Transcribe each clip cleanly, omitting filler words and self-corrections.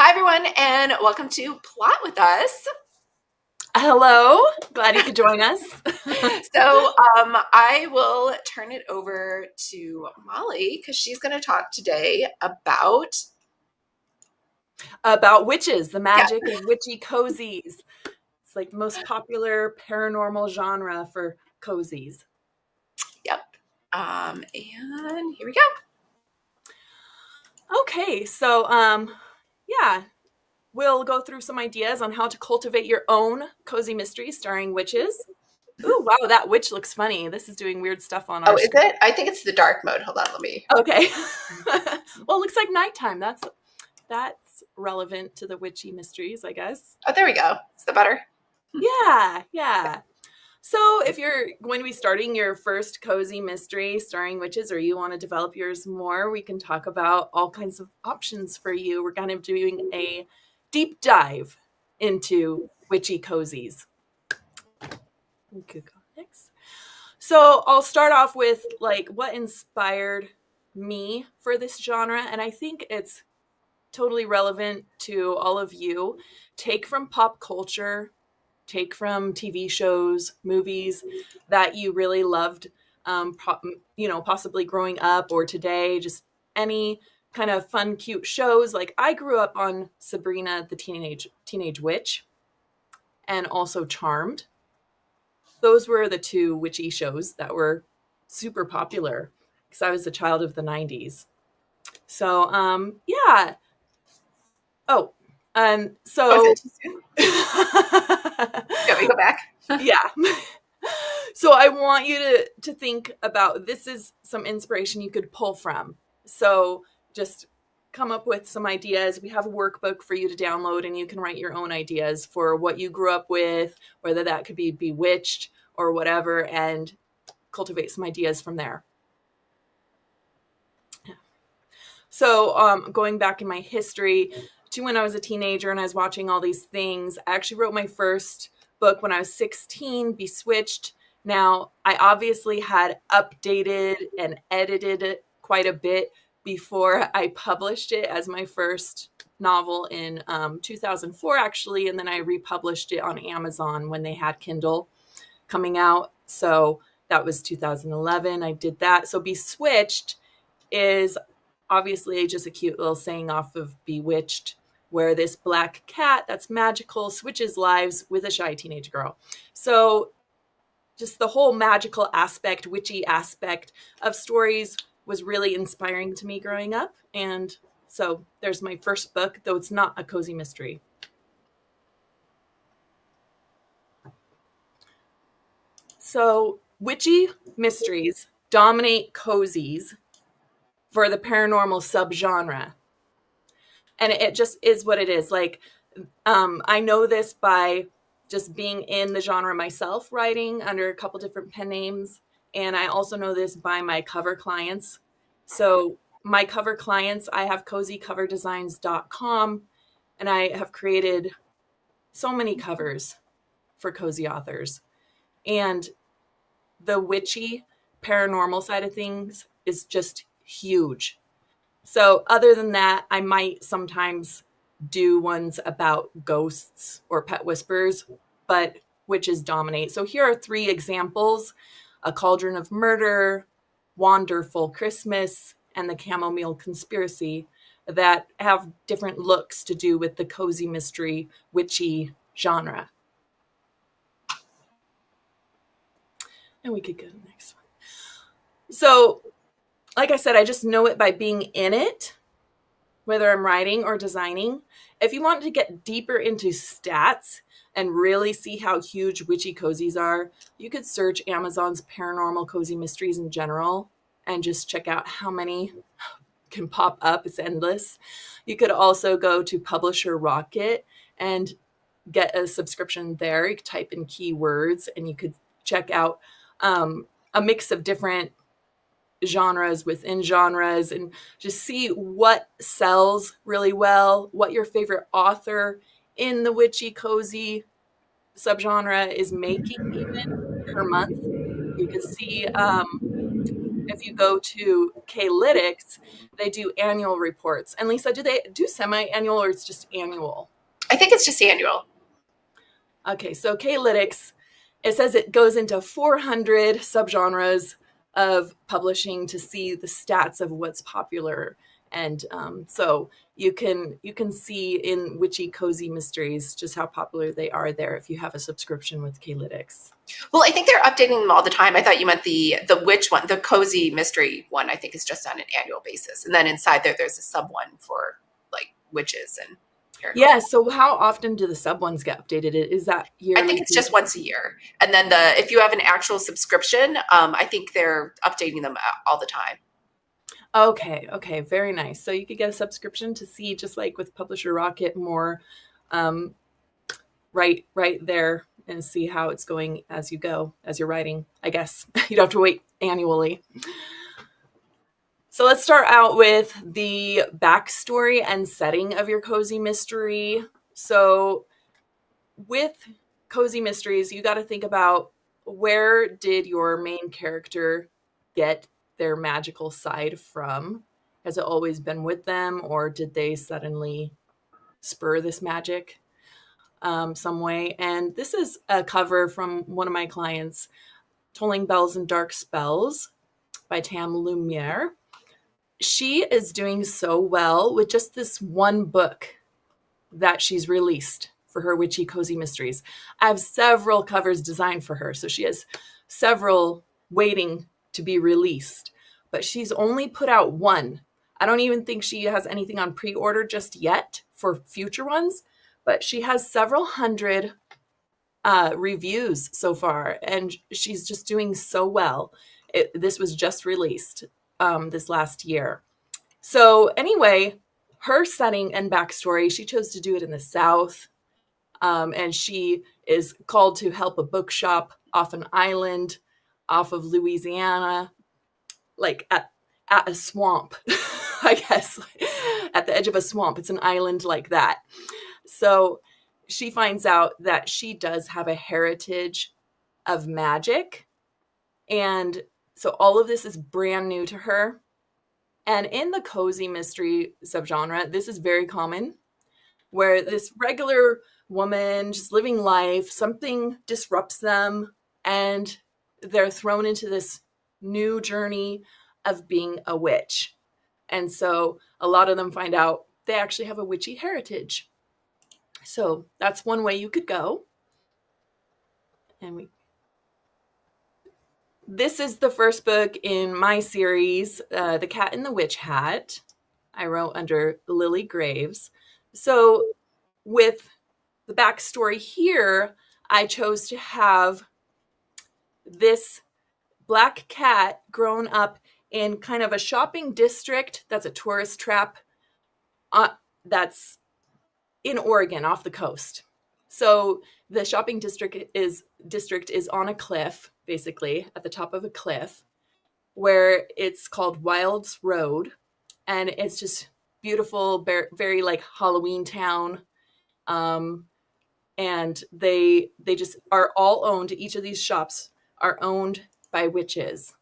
Hi, everyone, and welcome to Plot with Us. Hello, glad you could join us. I will turn it over to Molly because she's going to talk today About witches, the yeah, magic of witchy cozies. It's like the most popular paranormal genre for cozies. yep. And here we go. Okay, yeah, we'll go through some ideas on how to cultivate your own cozy mystery starring witches. Ooh, wow, that witch looks funny. This is doing weird stuff on Oh, our is screen. it? I think it's the dark mode. Hold on, let me. Okay. Well, it looks like nighttime. That's relevant to the witchy mysteries, I guess. Oh, there we go. Is that better? Yeah. So, if you're going to be starting your first cozy mystery starring witches, or you want to develop yours more, we can talk about all kinds of options for you. We're kind of doing a deep dive into witchy cozies. We could go next. So, I'll start off with like what inspired me for this genre, and I think it's totally relevant to all of you. Take from pop culture, take from TV shows, movies that you really loved, possibly growing up or today, just any kind of fun, cute shows. Like I grew up on Sabrina the Teenage Witch and also Charmed. Those were the two witchy shows that were super popular because I was a child of the 90s. So, yeah. Oh, Oh, is so it too soon? Can we go back? yeah. So I want you to think about this is some inspiration you could pull from. So just come up with some ideas. We have a workbook for you to download and you can write your own ideas for what you grew up with, whether that could be bewitched or whatever, and cultivate some ideas from there. So going back in my history to when I was a teenager and I was watching all these things, I actually wrote my first book when I was 16, Beswitched. Now, I obviously had updated and edited it quite a bit before I published it as my first novel in 2004, actually. And then I republished it on Amazon when they had Kindle coming out. So that was 2011. I did that. So Beswitched is obviously just a cute little saying off of Bewitched, where this black cat that's magical switches lives with a shy teenage girl. So just the whole magical aspect, witchy aspect of stories was really inspiring to me growing up. And so there's my first book, though it's not a cozy mystery. So witchy mysteries dominate cozies for the paranormal subgenre. And it just is what it is. Like, I know this by just being in the genre myself, writing under a couple different pen names. And I also know this by my cover clients. So, my cover clients, I have cozycoverdesigns.com, and I have created so many covers for cozy authors. And the witchy paranormal side of things is just huge. So, other than that, I might sometimes do ones about ghosts or pet whispers, but witches dominate. So, here are three examples: A Cauldron of Murder, Wanderful Christmas, and The Chamomile Conspiracy, that have different looks to do with the cozy mystery, witchy genre. And we could go to the next one. So, like I said, I just know it by being in it, whether I'm writing or designing. If you want to get deeper into stats and really see how huge witchy cozies are, you could search Amazon's paranormal cozy mysteries in general and just check out how many can pop up. It's endless. You could also go to Publisher Rocket and get a subscription there. You could type in keywords and you could check out a mix of different genres within genres and just see what sells really well, what your favorite author in the witchy cozy subgenre is making even per month. You can see if you go to Klytics, they do annual reports. And Lisa, do they do semi-annual or it's just annual? I think it's just annual. Okay, so Klytics, it says it goes into 400 subgenres of publishing to see the stats of what's popular, and so you can see in witchy cozy mysteries just how popular they are there if you have a subscription with Klytics. Well, I think they're updating them all the time. I thought you meant the witch one, the cozy mystery one. I think is just on an annual basis, and then inside there's a sub one for like witches and paranormal. Yeah. So how often do the sub ones get updated? Is that yearly? I think it's just once a year, and then if you have an actual subscription, I think they're updating them all the time. Okay, very nice. So you could get a subscription to see, just like with Publisher Rocket, more right there, and see how it's going as you go, as you're writing. I guess you don't have to wait annually. So let's start out with the backstory and setting of your cozy mystery. So with cozy mysteries, you got to think about, where did your main character get their magical side from? Has it always been with them, or did they suddenly spur this magic some way? And this is a cover from one of my clients, Tolling Bells and Dark Spells by Tam Lumiere. She is doing so well with just this one book that she's released for her witchy cozy mysteries. I have several covers designed for her, so she has several waiting to be released, but she's only put out one. I don't even think she has anything on pre-order just yet for future ones, but she has several hundred reviews so far, and she's just doing so well. This was just released this last year. So anyway, her setting and backstory, she chose to do it in the South. And she is called to help a bookshop off an island off of Louisiana, like at a swamp, I guess, at the edge of a swamp. It's an island like that. So she finds out that she does have a heritage of magic. And so all of this is brand new to her. And in the cozy mystery subgenre, this is very common, where this regular woman just living life, something disrupts them, and they're thrown into this new journey of being a witch. And so a lot of them find out they actually have a witchy heritage. So that's one way you could go. And this is the first book in my series, The Cat in the Witch Hat. I wrote under Lily Graves. So with the backstory here, I chose to have this black cat grown up in kind of a shopping district that's a tourist trap that's in Oregon off the coast. So the shopping district is on a cliff, basically at the top of a cliff, where it's called Wilds Road, and it's just beautiful, very like Halloween town. And they just are all owned. Each of these shops are owned by witches.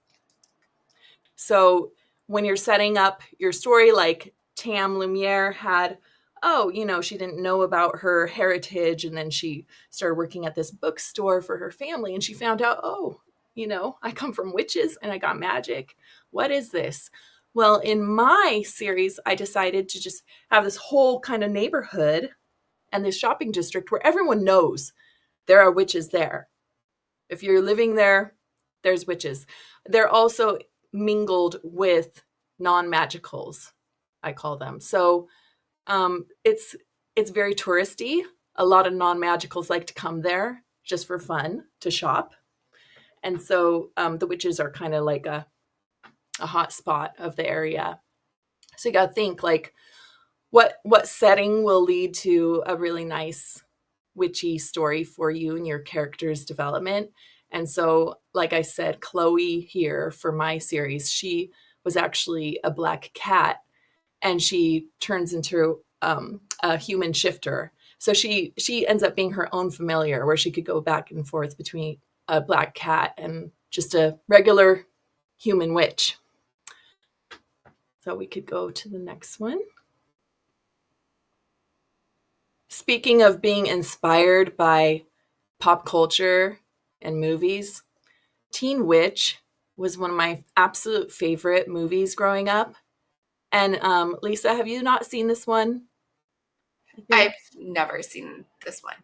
So when you're setting up your story, like Tam Lumiere had, she didn't know about her heritage, and then she started working at this bookstore for her family, and she found out, I come from witches and I got magic. What is this? Well, in my series, I decided to just have this whole kind of neighborhood and this shopping district where everyone knows there are witches there. If you're living there, there's witches. They're also mingled with non-magicals, I call them. So it's very touristy. A lot of non-magicals like to come there just for fun to shop. And so the witches are kind of like a hot spot of the area. So you got to think, like, what setting will lead to a really nice witchy story for you and your character's development. And so, like I said, Chloe here for my series, she was actually a black cat, and she turns into a human shifter. So she ends up being her own familiar, where she could go back and forth between a black cat and just a regular human witch. So we could go to the next one. Speaking of being inspired by pop culture and movies, Teen Witch was one of my absolute favorite movies growing up. And Lisa, have you not seen this one? I've never seen this one.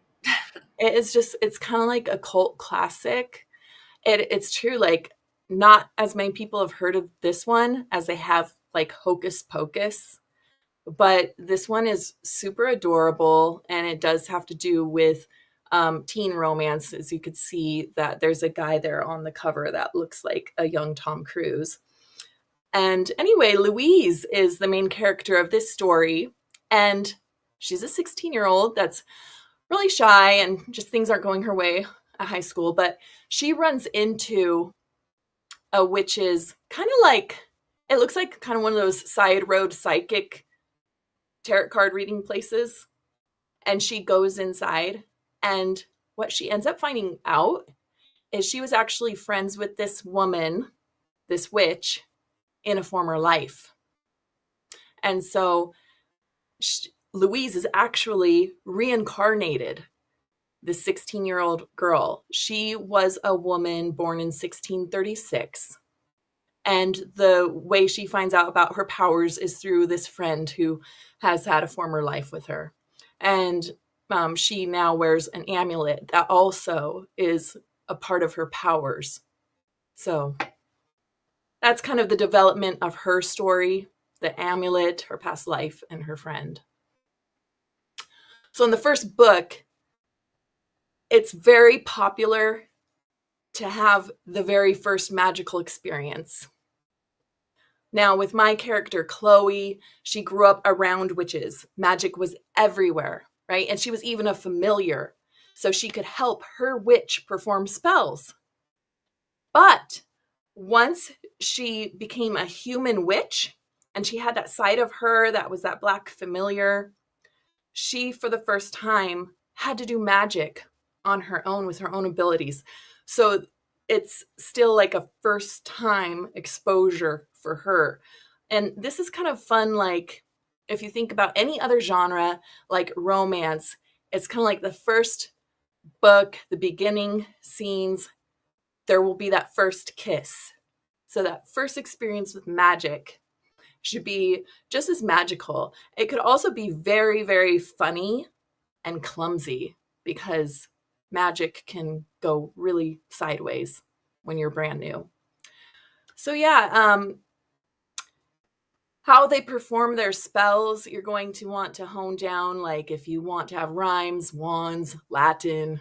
It's kind of like a cult classic. It's true, like not as many people have heard of this one as they have like Hocus Pocus, but this one is super adorable, and it does have to do with teen romance. As you could see that there's a guy there on the cover that looks like a young Tom Cruise. And anyway, Louise is the main character of this story, and she's a 16-year-old that's really shy and just things aren't going her way at high school, but she runs into a witch's kind of like, it looks like kind of one of those side road psychic tarot card reading places. And she goes inside, and what she ends up finding out is she was actually friends with this woman, this witch, in a former life. And so Louise is actually reincarnated, this 16-year-old girl. She was a woman born in 1636. And the way she finds out about her powers is through this friend who has had a former life with her. And she now wears an amulet that also is a part of her powers. So that's kind of the development of her story, the amulet, her past life, and her friend. So in the first book, it's very popular to have the very first magical experience. Now, with my character, Chloe, she grew up around witches. Magic was everywhere, right? And she was even a familiar, so she could help her witch perform spells. But once she became a human witch, and she had that side of her that was that black familiar, she, for the first time, had to do magic on her own with her own abilities. So it's still like a first time exposure for her. And this is kind of fun, like if you think about any other genre, like romance, it's kind of like the first book, the beginning scenes, there will be that first kiss. So that first experience with magic should be just as magical. It could also be very, very funny and clumsy, because magic can go really sideways when you're brand new. So yeah, how they perform their spells, you're going to want to hone down, like if you want to have rhymes, wands, Latin,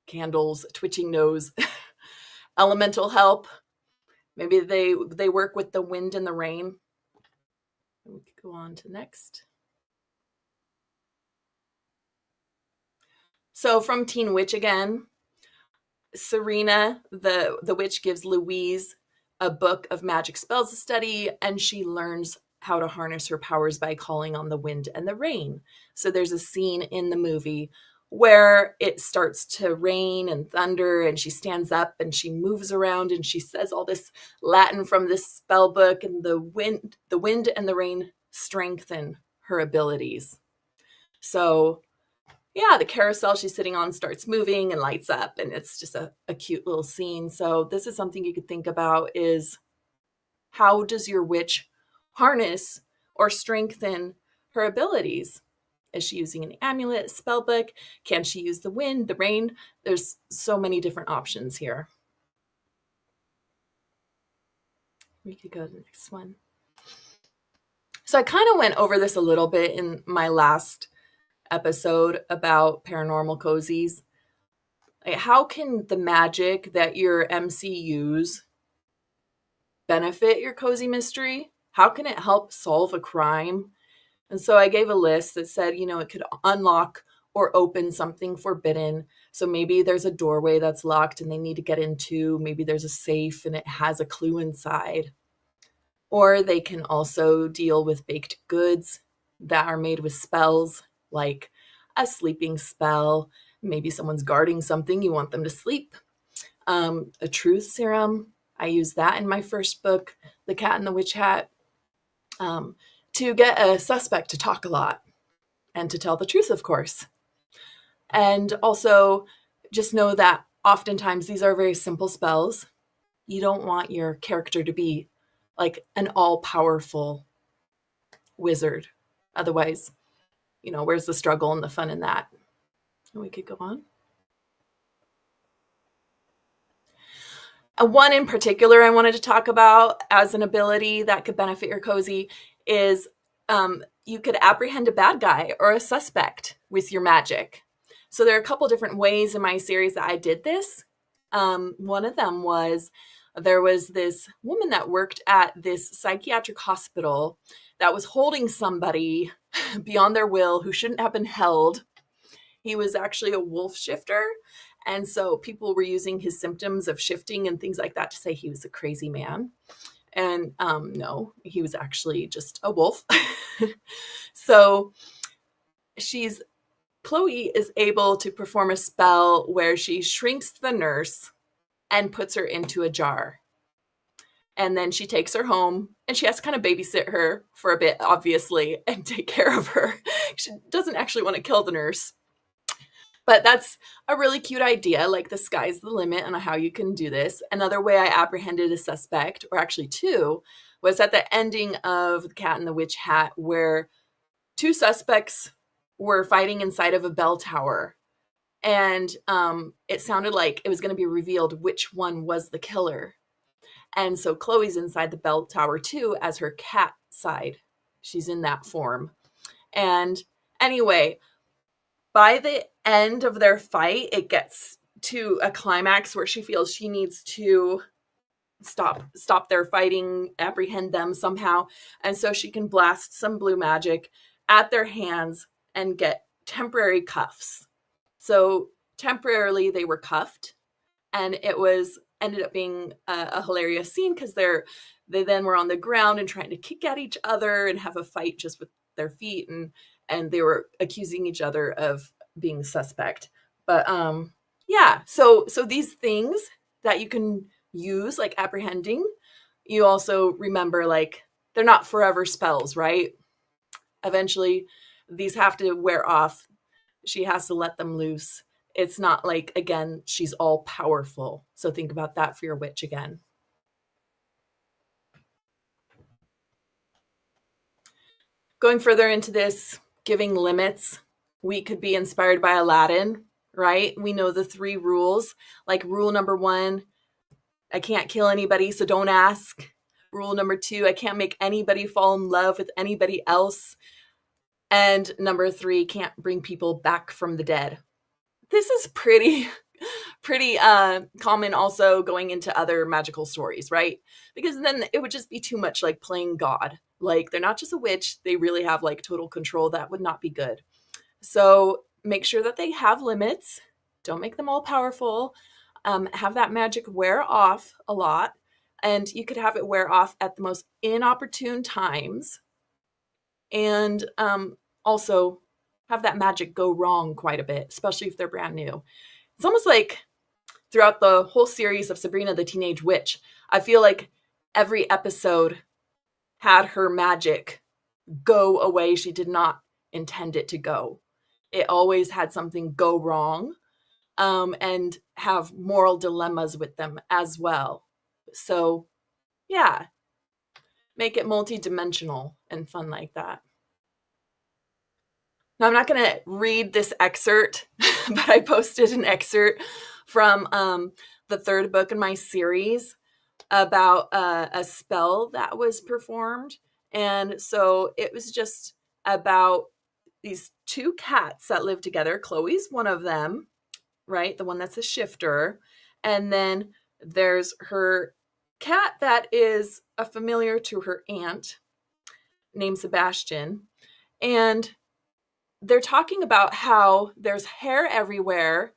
candles, twitching nose, elemental help. Maybe they work with the wind and the rain. We could go on to next. So from Teen Witch again, Serena, the witch, gives Louise a book of magic spells to study, and she learns how to harness her powers by calling on the wind and the rain. So there's a scene in the movie where it starts to rain and thunder, and she stands up and she moves around and she says all this Latin from this spell book, and the wind and the rain strengthen her abilities. So yeah, the carousel she's sitting on starts moving and lights up, and it's just a cute little scene. So this is something you could think about, is how does your witch harness or strengthen her abilities? Is she using an amulet, spell book? Can she use the wind, the rain? There's so many different options here. We could go to the next one. So I kind of went over this a little bit in my last episode about paranormal cozies. Like, how can the magic that your MCUs benefit your cozy mystery? How can it help solve a crime? And so I gave a list that said, it could unlock or open something forbidden. So maybe there's a doorway that's locked and they need to get into. Maybe there's a safe and it has a clue inside. Or they can also deal with baked goods that are made with spells, like a sleeping spell. Maybe someone's guarding something, you want them to sleep. A truth serum. I used that in my first book, The Cat and the Witch Hat, to get a suspect to talk a lot and to tell the truth, of course. And also just know that oftentimes these are very simple spells. You don't want your character to be like an all-powerful wizard. Otherwise, where's the struggle and the fun in that? And we could go on. One in particular I wanted to talk about as an ability that could benefit your cozy is you could apprehend a bad guy or a suspect with your magic. So there are a couple different ways in my series that I did this. One of them was there was this woman that worked at this psychiatric hospital that was holding somebody beyond their will who shouldn't have been held. He was actually a wolf shifter. And so people were using his symptoms of shifting and things like that to say he was a crazy man. And no, he was actually just a wolf. So Chloe is able to perform a spell where she shrinks the nurse and puts her into a jar. And then she takes her home and she has to kind of babysit her for a bit, obviously, and take care of her. She doesn't actually want to kill the nurse. But that's a really cute idea. Like, the sky's the limit on how you can do this. Another way I apprehended a suspect, or actually two, was at the ending of The Cat and the Witch Hat, where two suspects were fighting inside of a bell tower. And it sounded like it was going to be revealed which one was the killer. And so Chloe's inside the bell tower too, as her cat side. She's in that form. And anyway, by the end of their fight, it gets to a climax where she feels she needs to stop their fighting, apprehend them somehow. And so she can blast some blue magic at their hands and get temporary cuffs. So temporarily they were cuffed, and it ended up being a hilarious scene because they then were on the ground and trying to kick at each other and have a fight just with their feet, and they were accusing each other of being suspect. But yeah, so these things that you can use, like apprehending, you also remember, like, they're not forever spells, right? Eventually these have to wear off. She has to let them loose. It's not like, again, she's all powerful. So think about that for your witch again. Going further into this, giving limits, we could be inspired by Aladdin, right? We know the 3 rules. Like, rule number 1, I can't kill anybody, so don't ask. Rule number 2, I can't make anybody fall in love with anybody else. And number 3, can't bring people back from the dead. This is pretty common also going into other magical stories, right? Because then it would just be too much like playing God. Like, they're not just a witch, they really have like total control. That would not be good. So make sure that they have limits. Don't make them all powerful. Have that magic wear off a lot. And you could have it wear off at the most inopportune times. And also have that magic go wrong quite a bit, especially if they're brand new. It's almost like throughout the whole series of Sabrina the Teenage Witch, I feel like every episode had her magic go away she did not intend it to go. It always had something go wrong, and have moral dilemmas with them as well. So yeah, make it multi-dimensional and fun like that. Now, I'm not going to read this excerpt, but I posted an excerpt from the 3rd book in my series about a spell that was performed. And so it was just about these 2 cats that live together. Chloe's one of them, right? The one that's a shifter. And then there's her cat that is a familiar to her aunt named Sebastian. And they're talking about how there's hair everywhere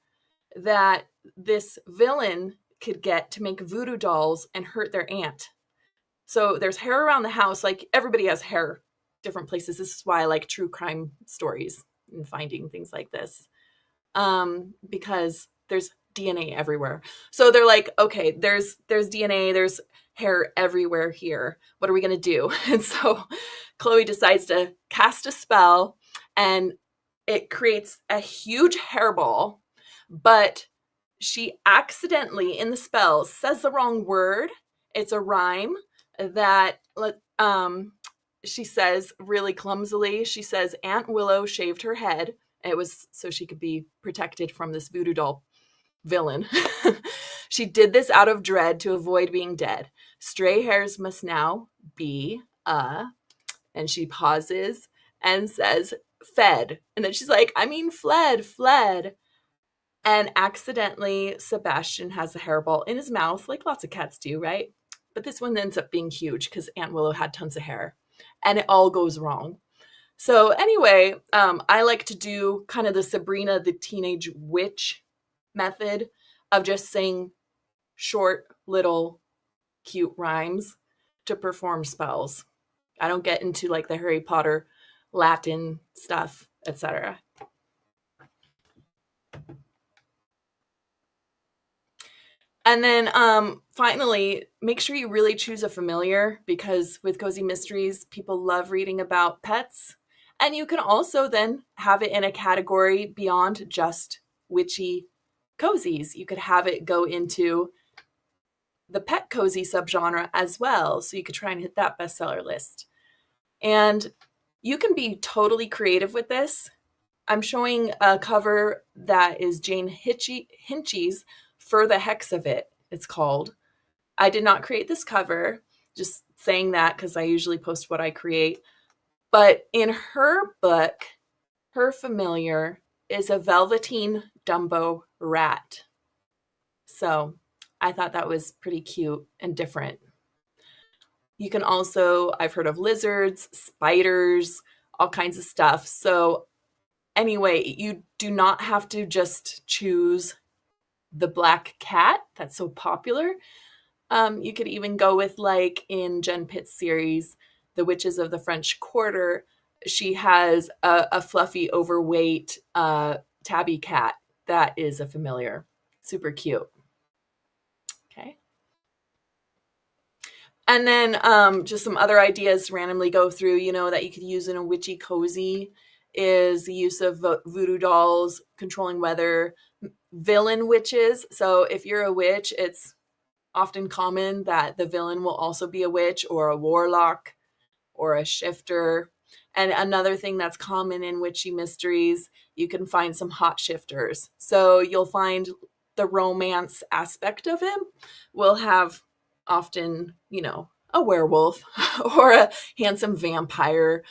that this villain could get to make voodoo dolls and hurt their aunt. So there's hair around the house. Like, everybody has hair different places. This is why I like true crime stories and finding things like this. Because there's DNA everywhere. So they're like, okay, there's DNA, there's hair everywhere here. What are we going to do? And so Chloe decides to cast a spell, and it creates a huge hairball, but she accidentally in the spell says the wrong word. It's a rhyme that she says really clumsily. She says Aunt Willow shaved her head. It was so she could be protected from this voodoo doll villain. She did this out of dread to avoid being dead. Stray hairs must now be and she pauses and says fed. And then she's like, I mean fled. And accidentally, Sebastian has a hairball in his mouth, like lots of cats do, right? But this one ends up being huge because Aunt Willow had tons of hair. And it all goes wrong. So anyway, I like to do kind of the Sabrina the Teenage Witch method of just saying short, little, cute rhymes to perform spells. I don't get into like the Harry Potter Latin stuff, etc. And then finally, make sure you really choose a familiar, because with Cozy Mysteries, people love reading about pets. And you can also then have it in a category beyond just witchy cozies. You could have it go into the pet cozy subgenre as well. So you could try and hit that bestseller list. And you can be totally creative with this. I'm showing a cover that is Jane Hinchey's For the Hex of It, it's called. I did not create this cover, just saying that because I usually post what I create. But in her book, her familiar is a velveteen Dumbo rat. So I thought that was pretty cute and different. You can also, I've heard of lizards, spiders, all kinds of stuff. So anyway, you do not have to just choose the black cat that's so popular. You could even go with, like in Jen Pitt's series, The Witches of the French Quarter, she has a fluffy, overweight tabby cat that is a familiar. Super cute. Okay. And then just some other ideas to randomly go through, that you could use in a witchy cozy is the use of voodoo dolls, controlling weather, villain witches. So if you're a witch, it's often common that the villain will also be a witch or a warlock or a shifter. And another thing that's common in witchy mysteries, you can find some hot shifters. So you'll find the romance aspect of him will have often, a werewolf or a handsome vampire.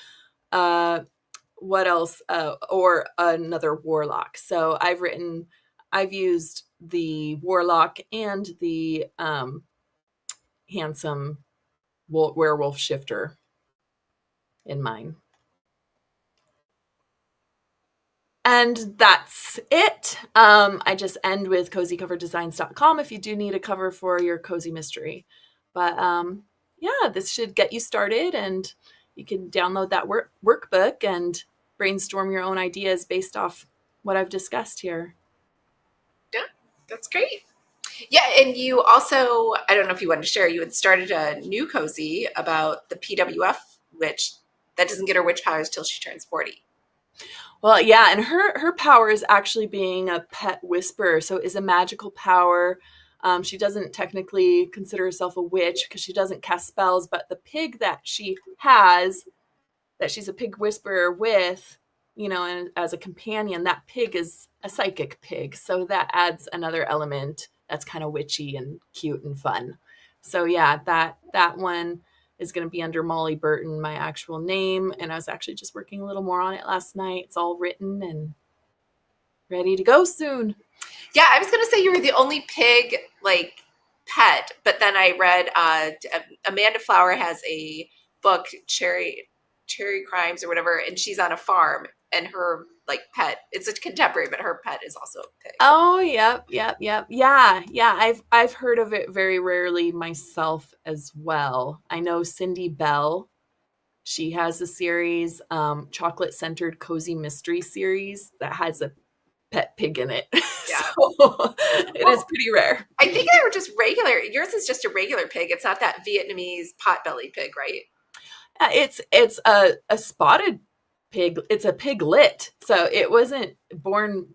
What else? Or another warlock. So I've used the warlock and the handsome werewolf shifter in mine. And that's it. I just end with cozycoverdesigns.com if you do need a cover for your cozy mystery. But yeah, this should get you started, and you can download that workbook and brainstorm your own ideas based off what I've discussed here. Yeah, that's great. Yeah, and you also, I don't know if you wanted to share, you had started a new cozy about the PWF witch that doesn't get her witch powers till she turns 40. Well, yeah, and her power is actually being a pet whisperer, so it is a magical power. She doesn't technically consider herself a witch because she doesn't cast spells, but the pig that she has, that she's a pig whisperer with, and as a companion, that pig is a psychic pig. So that adds another element that's kind of witchy and cute and fun. So yeah, that one is going to be under Molly Burton, my actual name. And I was actually just working a little more on it last night. It's all written and ready to go soon. Yeah, I was going to say you were the only pig pet, but then I read Amanda Flower has a book, Cherry Crimes or whatever, and she's on a farm, and her pet, it's a contemporary, but her pet is also a pig. Oh, yep. Yeah. I've heard of it very rarely myself as well. I know Cindy Bell. She has a series, chocolate-centered cozy mystery series that has a pet pig in it. Yeah. So it is Well, pretty rare. I think they were just regular. Yours is just a regular pig. It's not that Vietnamese potbelly pig, right? It's a spotted pig. It's a piglet. So it wasn't born,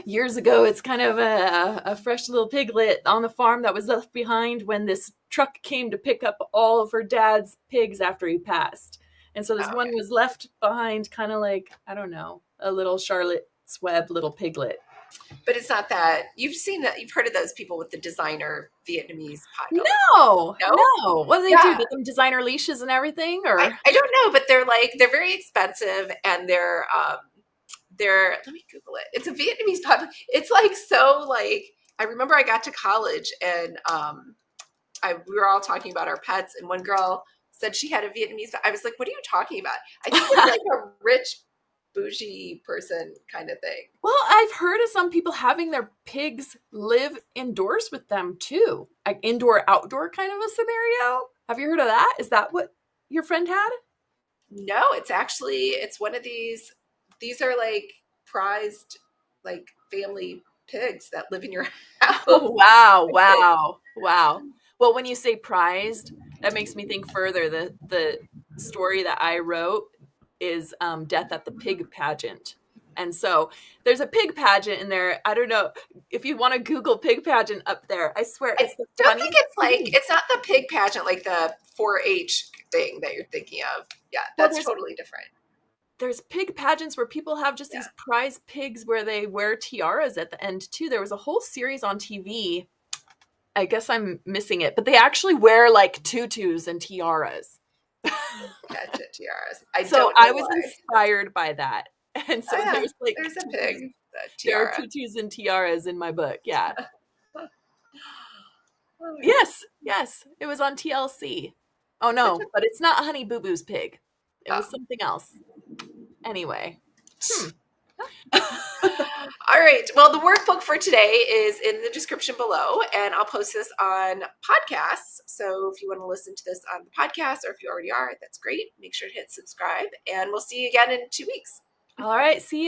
years ago. It's kind of a fresh little piglet on the farm that was left behind when this truck came to pick up all of her dad's pigs after he passed. And so this Oh, one okay. was left behind, kind of like, I don't know, a little Charlotte's Web little piglet. But it's not that you've seen that. You've heard of those people with the designer Vietnamese potbelly pig. No, No? no. What do they do? Yeah. Get them designer leashes and everything, I, or I don't know, but they're very expensive and they're let me Google it. It's a Vietnamese potbelly. It's like so like I remember I got to college and we were all talking about our pets and one girl said she had a Vietnamese. I was like, what are you talking about? I think it's like a rich bougie person kind of thing. well, I've heard of some people having their pigs live indoors with them too, like indoor outdoor kind of a scenario. Have you heard of that? Is that what your friend had? No, it's one of these are like prized like family pigs that live in your house. Oh, wow, wow, wow. Well, when you say prized, that makes me think further. The story that I wrote is Death at the Pig Pageant. And so there's a pig pageant in there. I don't know if you want to Google pig pageant up there. I swear I it's the don't think funniest it's like thing. it's not the pig pageant like the 4-H thing that you're thinking of. Yeah, Well, that's totally different. there's pig pageants where people have just Yeah. these prize pigs where they wear tiaras at the end too. There was a whole series on TV. I guess I'm missing it, but they actually wear like tutus and tiaras. Gotcha, tiaras. I So don't I know was why. inspired by that. And Oh so yeah, there's like there's a tutus. pig, the There are tiara. tutus and tiaras in my book. Yeah. Oh my god. Yes, yes. It was on TLC. Oh Such no, but it's not Honey Boo Boo's pig. It a was something else. Anyway. Hmm. All right. Well, the workbook for today is in the description below, and I'll post this on podcasts. So if you want to listen to this on the podcast, or if you already are, that's great. Make sure to hit subscribe, and we'll see you again in 2 weeks. All right. See you.